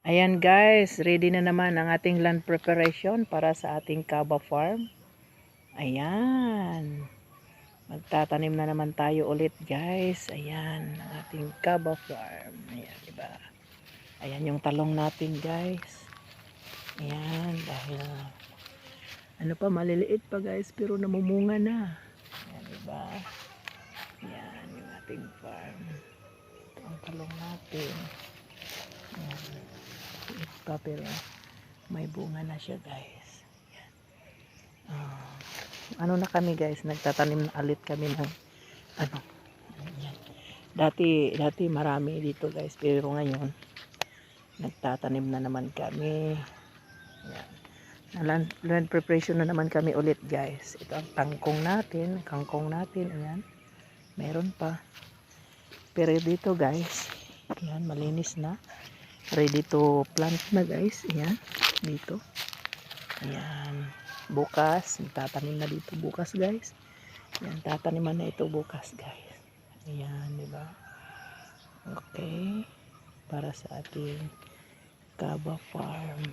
Ayan guys, ready na naman ang ating land preparation para sa ating kaba farm. Ayan. Magtatanim na naman tayo ulit guys. Ayan, ang ating kaba farm. Ayan, diba? Ayan yung talong natin guys. Ayan, dahil ano pa, maliliit pa guys, pero namumunga na. Ayan, diba? Ayan, yung ating farm. Ito ang talong natin. Ayan, liit pa pero may bunga na siya guys. Ano na kami guys, nagtatanim na ulit kami ng ano. Ayan. Dati marami dito guys, pero ngayon nagtatanim na naman kami. Ayan. Land preparation na naman kami ulit guys. Ito ang kangkong natin, ayan. Meron pa. Pero dito guys, ayan, malinis na. Ready to plant na guys, ayan, dito. Ayan. Bukas, tatanim na dito bukas guys. Ayan, tataniman na ito bukas guys. Ayan, diba? Okay. Para sa ating kaba farm.